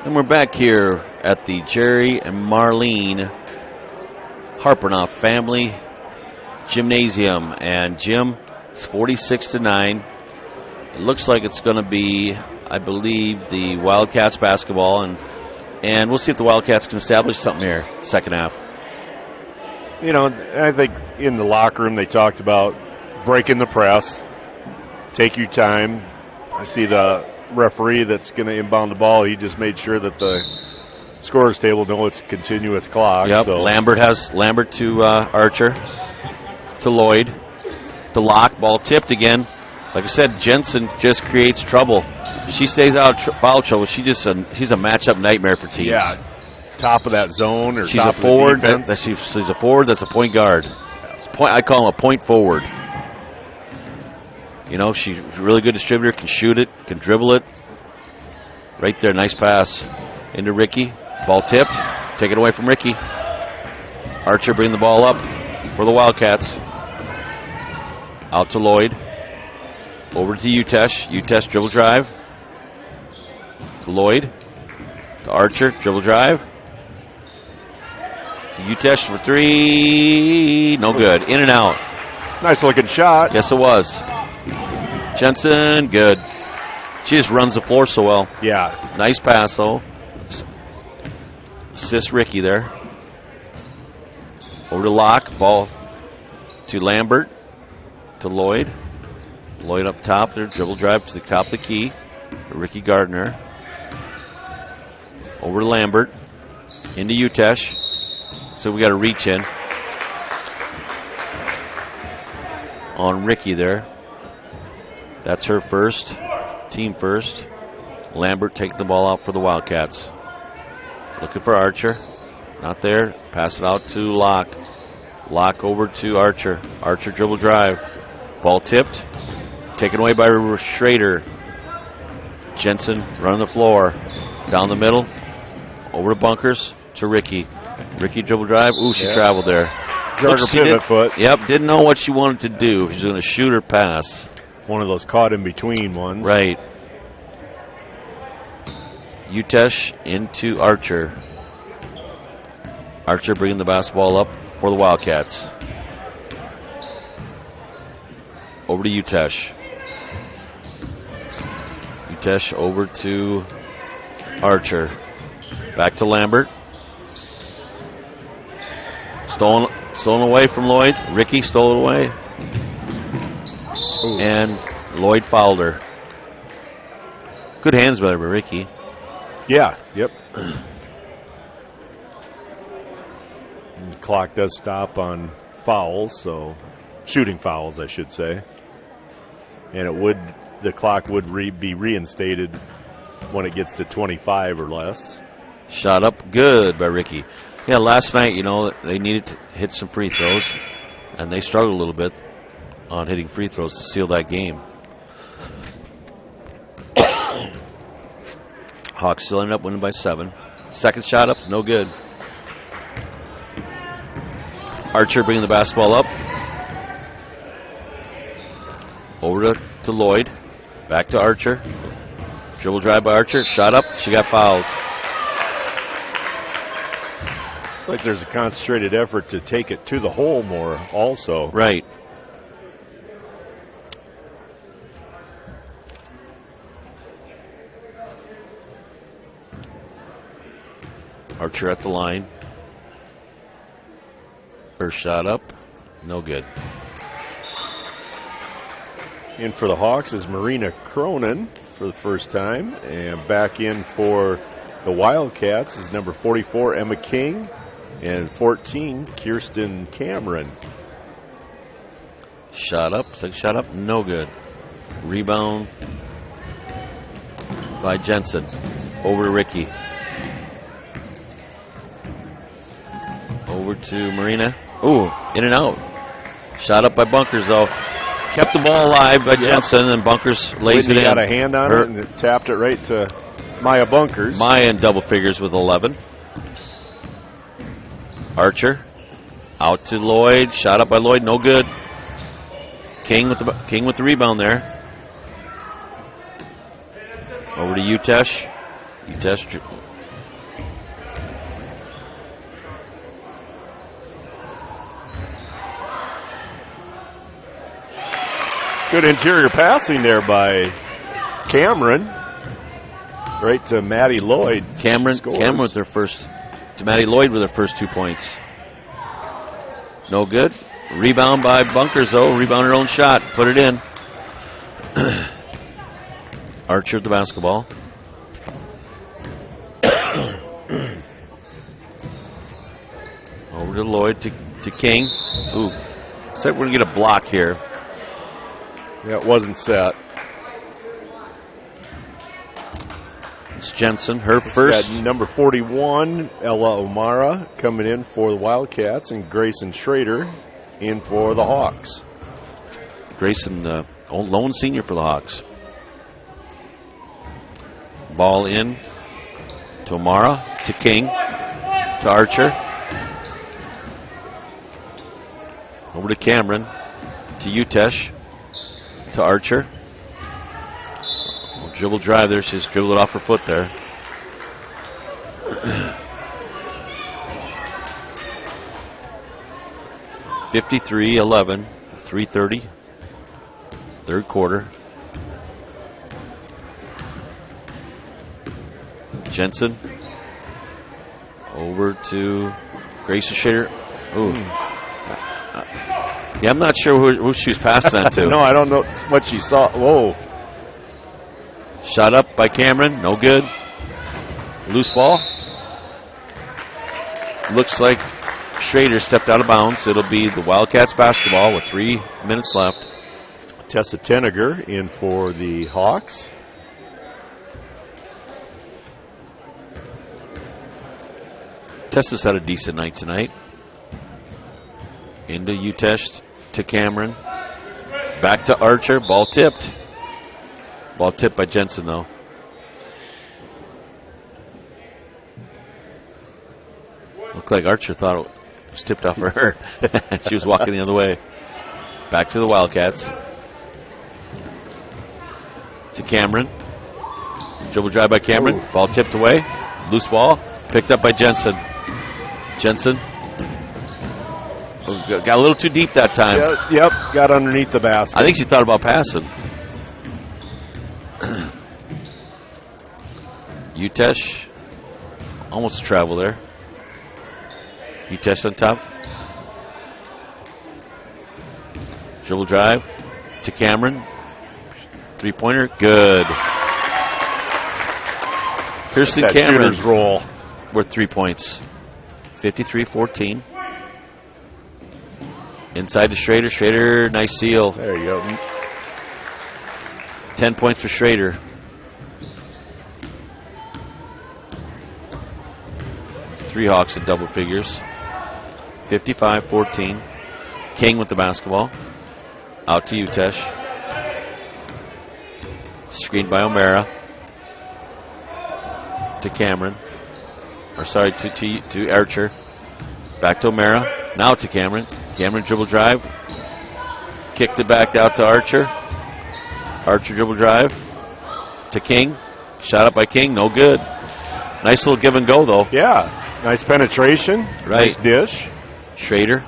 And we're back here at the Jerry and Marlene Harpernoff Family Gymnasium. And Jim, it's 46-9. It looks like it's going to be, I believe, the Wildcats basketball. And we'll see if the Wildcats can establish something here second half. You know, I think in the locker room they talked about breaking the press, take your time. I see the referee that's going to inbound the ball. He just made sure that the scorers table know it's continuous clock. Yep. So. Lambert to Archer, to Lloyd, to Locke. Ball tipped again. Like I said, Jensen just creates trouble. She stays out of foul trouble. She's a matchup nightmare for teams. Yeah, top of that zone or she's top a forward. Of the defense. She's a forward. That's a point guard. I call him a point forward. You know, she's a really good distributor, can shoot it, can dribble it. Right there, nice pass into Ricky. Ball tipped, taken away from Ricky. Archer bringing the ball up for the Wildcats. Out to Lloyd. Over to Utesh. Utesh dribble drive. To Lloyd. To Archer, dribble drive. To Utesh for three. No good. In and out. Nice looking shot. Yes, it was. Jensen, good. She just runs the floor so well. Yeah. Nice pass, though. Assist Ricky there. Over to Locke. Ball to Lambert. To Lloyd. Lloyd up top there. Dribble drive to the top of the key. Ricky Gardner. Over to Lambert. Into Utesh. So we got to reach in. On Ricky there. That's her first. Team first. Lambert taking the ball out for the Wildcats. Looking for Archer. Not there. Pass it out to Locke. Locke over to Archer. Archer dribble drive. Ball tipped. Taken away by Schrader. Jensen running the floor. Down the middle. Over to Bunkers. To Ricky. Ricky dribble drive. Ooh, she traveled there. Jogger pivot foot. Yep, didn't know what she wanted to do. If she was going to shoot or pass. One of those caught in between ones. Right. Utesh into Archer. Archer bringing the basketball up for the Wildcats. Over to Utesh. Utesh over to Archer. Back to Lambert. Stolen away from Lloyd. Ricky stole it away. Ooh. And Lloyd fouled her. Good hands by Ricky. Yeah, yep. And the clock does stop on fouls, so shooting fouls, I should say. And the clock would be reinstated when it gets to 25 or less. Shot up good by Ricky. Yeah, last night, they needed to hit some free throws, and they struggled a little bit on hitting free throws to seal that game. Hawks still ended up winning by 7. Second shot up, no good. Archer bringing the basketball up. Over to Lloyd. Back to Archer. Dribble drive by Archer. Shot up. She got fouled. It's like there's a concentrated effort to take it to the hole more also. Right. Archer at the line. First shot up. No good. In for the Hawks is Marina Cronin for the first time. And back in for the Wildcats is number 44, Emma King. And 14, Kirsten Cameron. Shot up. Second shot up. No good. Rebound by Jensen. Over to Ricky. Over to Marina. Ooh, in and out. Shot up by Bunkers, though. Kept the ball alive by Jensen, and Bunkers lays Whitney it in. got a hand on it and tapped it right to Maya Bunkers. Maya in double figures with 11. Archer. Out to Lloyd. Shot up by Lloyd. No good. King with the rebound there. Over to Utesh. Utesh Good interior passing there by Cameron. Right to Maddie Lloyd. Cameron with their first, to Maddie Lloyd with their first 2 points. No good. Rebound by Bunkers, though. Rebound her own shot. Put it in. Archer at the basketball. Over to Lloyd, to King. Ooh. Looks like we're going to get a block here. Yeah, it wasn't set. It's Jensen, her first. Got number 41, Ella O'Mara, coming in for the Wildcats, and Grayson Schrader in for the Hawks. Grayson, lone senior for the Hawks. Ball in to O'Mara, to King, to Archer. Over to Cameron, to Utesh, to Archer. Dribble drive there. She's dribbled it off her foot there. (53-11), 3:30, third quarter. Jensen over to Grayson Schrader. Ooh. Yeah, I'm not sure who she was passing that to. No, I don't know what she saw. Whoa. Shot up by Cameron, no good. Loose ball. Looks like Schrader stepped out of bounds. It'll be the Wildcats basketball with 3 minutes left. Tessa Tenniger in for the Hawks. Tessa's had a decent night tonight. Into Utesh, to Cameron. Back to Archer, ball tipped. Ball tipped by Jensen, though. Looked like Archer thought it was tipped off for her. She was walking the other way. Back to the Wildcats. To Cameron. Dribble drive by Cameron. Ooh. Ball tipped away. Loose ball. Picked up by Jensen. Jensen. Got a little too deep that time. Yep, got underneath the basket. I think she thought about passing. Utesh, almost a travel there. Utesh on top. Dribble drive to Cameron. Three-pointer, good. Kirsten that Cameron shooter's roll worth 3 points. 53-14. Inside to Schrader. Schrader, nice seal. There you go. 10 points for Schrader. Three Hawks in double figures. 55-14. King with the basketball. Out to Utesh. Screened by O'Mara. To Cameron. Or sorry, to Archer. Back to O'Mara. Now to Cameron. Cameron dribble drive. Kicked it back out to Archer. Archer dribble drive. To King. Shot up by King. No good. Nice little give and go, though. Yeah. Nice penetration. Right. Nice dish. Schrader.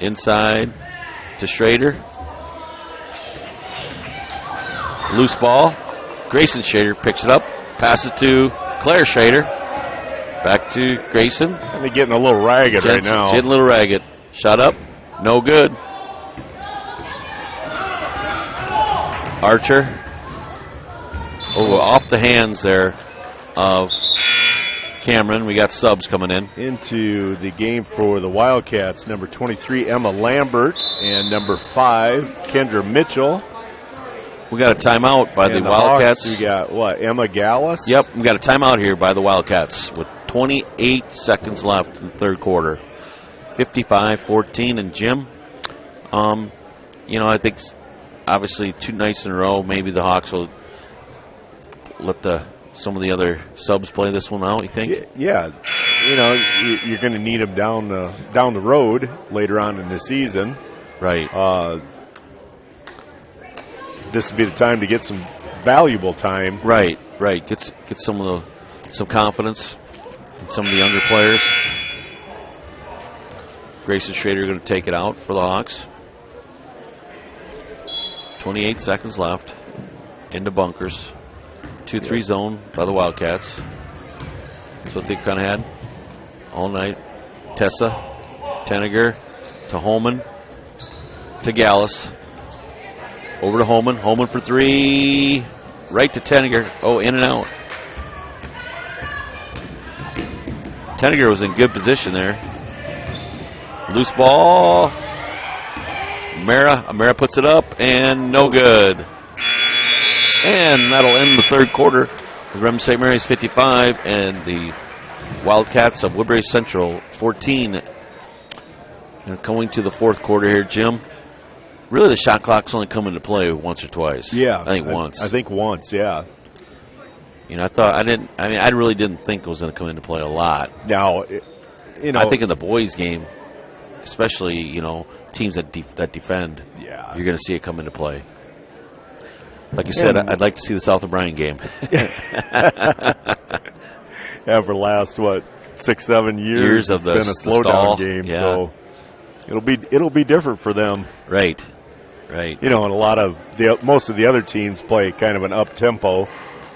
Inside to Schrader. Loose ball. Grayson Schrader picks it up. Passes to Claire Schrader. Back to Grayson. And they're getting a little ragged right now. Getting a little ragged. Shot up. No good. Archer. Oh, off the hands there of Cameron. We got subs coming in. Into the game for the Wildcats, number 23, Emma Lambert, and number 5, Kendra Mitchell. We got a timeout by the Wildcats. Hawks, we got, what, Emma Gallus? Yep, we got a timeout here by the Wildcats with 28 seconds left in the third quarter. 55-14. And Jim, I think obviously 2 nights in a row, maybe the Hawks will let some of the other subs play this one out, you think? Yeah. You're going to need them down the road later on in the season. Right. This would be the time to get some valuable time. Right. Get some confidence in some of the younger players. Grayson Schrader going to take it out for the Hawks. 28 seconds left. Into bunkers. 2-3 zone by the Wildcats. That's what they kind of had all night. Tessa, Tenniger to Holman, to Gallus. Over to Holman. Holman for 3. Right to Tenniger. Oh, in and out. Tenniger was in good position there. Loose ball. Amara puts it up, and no good. And that'll end the third quarter. Rem St. Mary's 55 and the Wildcats of Woodbury Central 14. And coming to the fourth quarter here, Jim. Really, the shot clock's only come into play once or twice. Yeah, I think once. I think once. Yeah. You know, I really didn't think it was going to come into play a lot. Now, you know, I think in the boys' game, especially, you know, teams that defend, yeah, you're going to see it come into play. Like you said, I'd like to see the South O'Brien game. For the last 6-7 years of it's been a slowdown game, yeah. So it'll be different for them. Right. You know, and most of the other teams play kind of an up tempo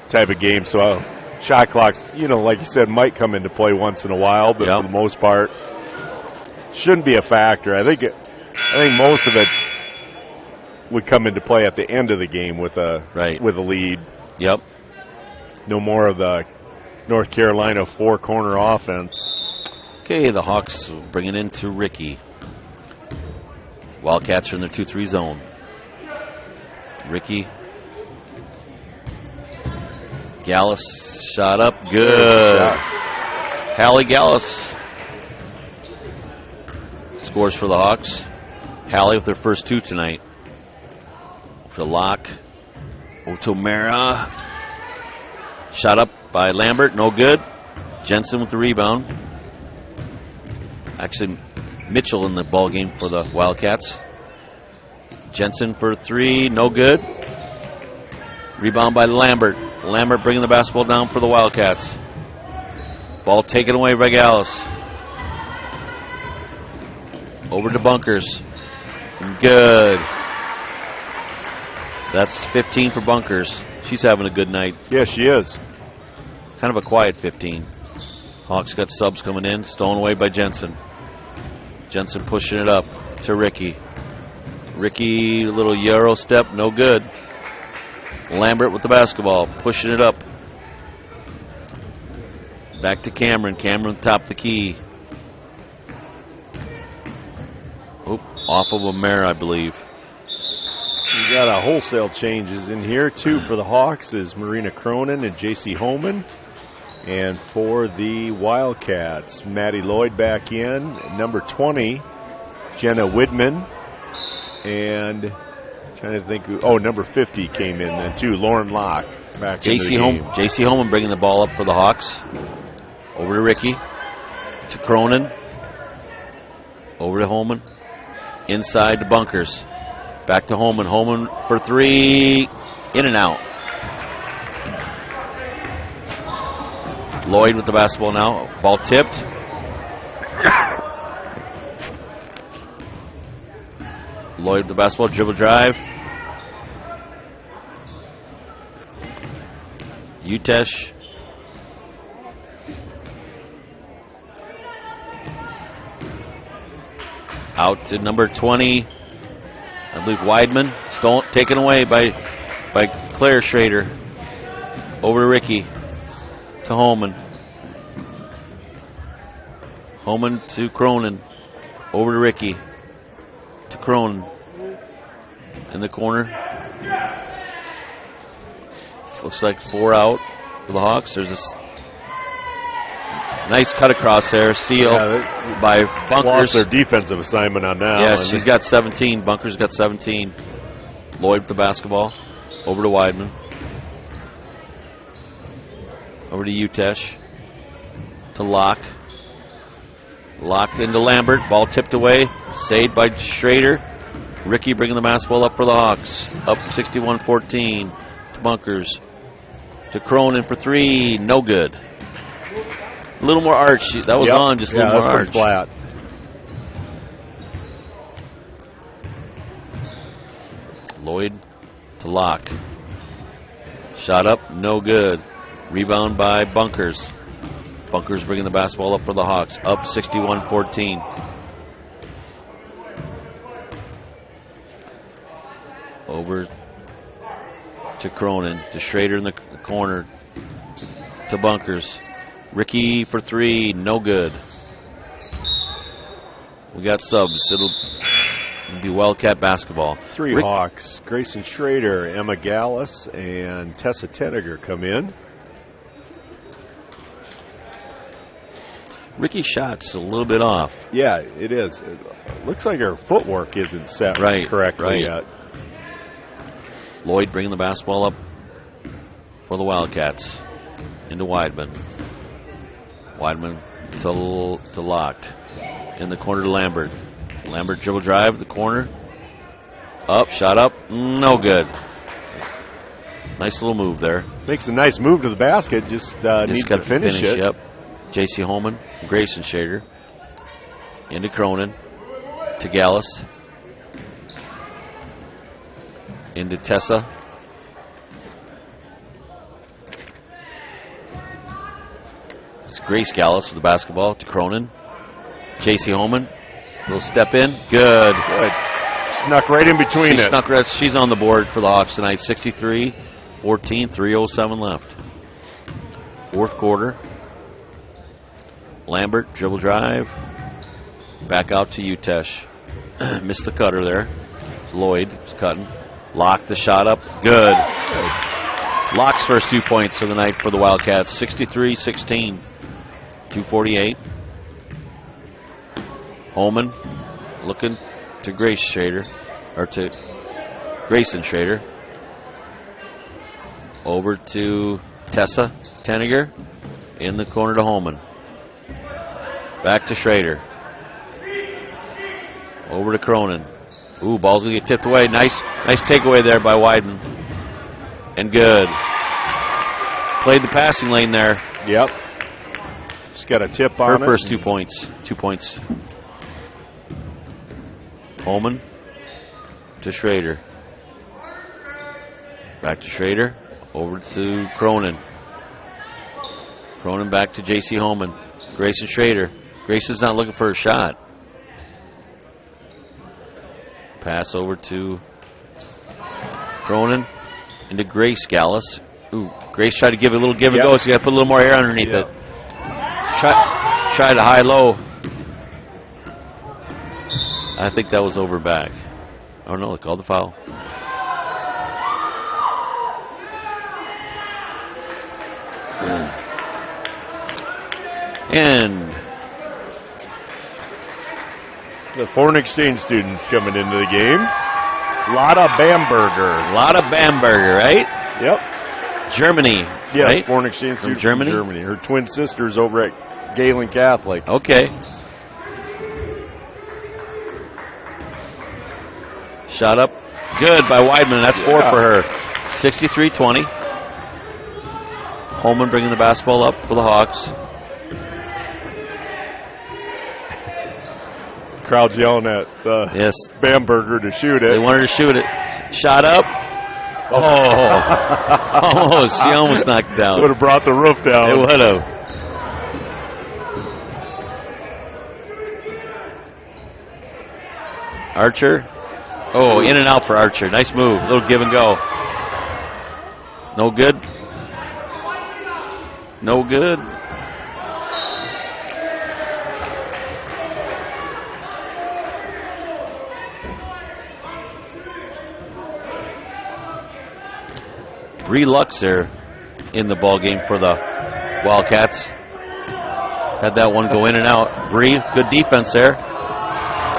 type of game. So shot clock, you know, like you said, might come into play once in a while, but for the most part, shouldn't be a factor. I think most of it would come into play at the end of the game with a lead. Yep. No more of the North Carolina four-corner offense. Okay, the Hawks bring it into Ricky. Wildcats are in their 2-3 zone. Ricky. Gallus shot up. Good. Hallie Gallus scores for the Hawks. Hallie with their first 2 tonight. For Locke. Over to O'Mara. Shot up by Lambert. No good. Jensen with the rebound. Actually, Mitchell in the ball game for the Wildcats. Jensen for 3. No good. Rebound by Lambert. Lambert bringing the basketball down for the Wildcats. Ball taken away by Gallus. Over to Bunkers. Good. That's 15 for Bunkers. She's having a good night. Yeah, she is. Kind of a quiet 15. Hawks got subs coming in. Stolen away by Jensen. Jensen pushing it up to Ricky. Ricky, a little Euro step, no good. Lambert with the basketball, pushing it up. Back to Cameron. Cameron top the key. Oop, off of O'Mara, I believe. We got a wholesale changes in here. 2 for the Hawks is Marina Cronin and J.C. Holman. And for the Wildcats, Maddie Lloyd back in. Number 20, Jenna Widman. And trying to think number 50 came in then too. Lauren Locke back in the game. J.C. Holman bringing the ball up for the Hawks. Over to Ricky. To Cronin. Over to Holman. Inside to Bunkers. Back to Holman. Holman for 3. In and out. Lloyd with the basketball now. Ball tipped. Lloyd with the basketball. Dribble drive. Utesh. Out to number 20. I believe Weidman. Taken away by Claire Schrader. Over to Ricky. To Holman. Holman to Cronin. Over to Ricky. To Cronin. In the corner. Looks like 4 out for the Hawks. There's a nice cut across there. Seal by Bunkers. Lost their defensive assignment on that. Yes, she's got 17. Bunkers got 17. Lloyd with the basketball. Over to Weidman. Over to Utesh. To Locke. Locked into Lambert. Ball tipped away. Saved by Schrader. Ricky bringing the basketball up for the Hawks. Up 61-14. To Bunkers. To Cronin for 3. No good. A little more arch. That was on. Just a little more arch. Flat. Lloyd to Locke. Shot up, no good. Rebound by Bunkers. Bunkers bringing the basketball up for the Hawks. Up 61-14. Over to Cronin. To Schrader in the corner. To Bunkers. Ricky for three, no good. We got subs. It'll be Wildcat basketball. Three Hawks. Grayson Schrader, Emma Gallus, and Tessa Tenniger come in. Ricky's shot's a little bit off. Yeah, it is. It looks like her footwork isn't set correctly yet. Lloyd bringing the basketball up for the Wildcats. Into Weidman. Weidman to Locke. In the corner to Lambert. Lambert dribble drive, the corner. Up, shot up, no good. Nice little move there. Makes a nice move to the basket, just needs to finish it. Yep. J.C. Holman, Grayson Shader. Into Cronin. To Gallus. Into Tessa. It's Grace Gallus with the basketball to Cronin. J.C. Holman. Little step in. Good. Snuck right in between it. She's on the board for the Hawks tonight. 63-14, 3:07 left. Fourth quarter. Lambert, dribble drive. Back out to Utesh. Missed the cutter there. Lloyd is cutting. Locke the shot up. Good. Locke's first 2 points of the night for the Wildcats. 63-16. 2:48. Holman looking to Grace Schrader, or to Grayson Schrader. Over to Tessa Tenniger in the corner to Holman. Back to Schrader. Over to Cronin. Ooh, ball's gonna get tipped away. Nice takeaway there by Weidman. And good. Played the passing lane there. Yep. Just got a tip on it. Her first 2 points. 2 points. Holman to Schrader. Back to Schrader. Over to Cronin. Cronin back to J.C. Holman. Grayson Schrader. Grayson's not looking for a shot. Pass over to Cronin. Into Grace Gallus. Ooh, Grace tried to give it a little give and go, so you got to put a little more air underneath it. Try to high-low. I think that was over back. Oh, no, they called the foul. And the foreign exchange students coming into the game. Lotta Bamberger, right? Yep. Germany. Yes, right? Foreign exchange student from Germany. Her twin sisters over at Galen Catholic. Okay. Shot up. Good by Weidman. That's four for her. 63-20. Holman bringing the basketball up for the Hawks. Crowd's yelling at Bamberger to shoot it. They wanted to shoot it. Shot up. Oh. Almost. She almost knocked it down. Would have brought the roof down. It would have. Archer. Oh, in and out for Archer. Nice move. A little give and go. No good. No good. Bree Lux there in the ball game for the Wildcats. Had that one go in and out. Bree, good defense there.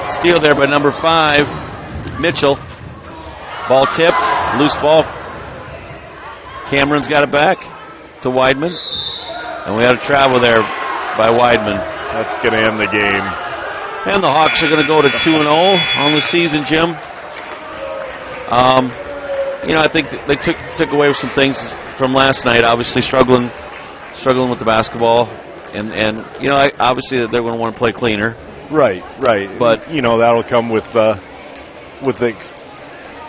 Steal there by number 5, Mitchell. Ball tipped, loose ball. Cameron's got it back to Weidman. And we had a travel there by Weidman. That's going to end the game. And the Hawks are going to go to 2-0 on the season, Jim. I think they took away some things from last night. Obviously, struggling with the basketball, and obviously they're going to want to play cleaner. Right. But that'll come with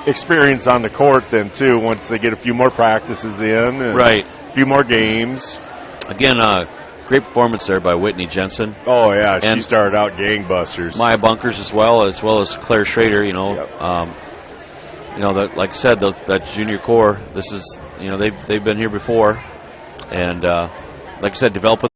experience on the court then too. Once they get a few more practices in, and Right. a few more games. Again, great performance there by Whitney Jensen. Oh yeah, she And started out gangbusters. Maya Bunkers as well as Claire Schrader. Yep. That, like I said, that junior core. This is, they've been here before, and like I said, developing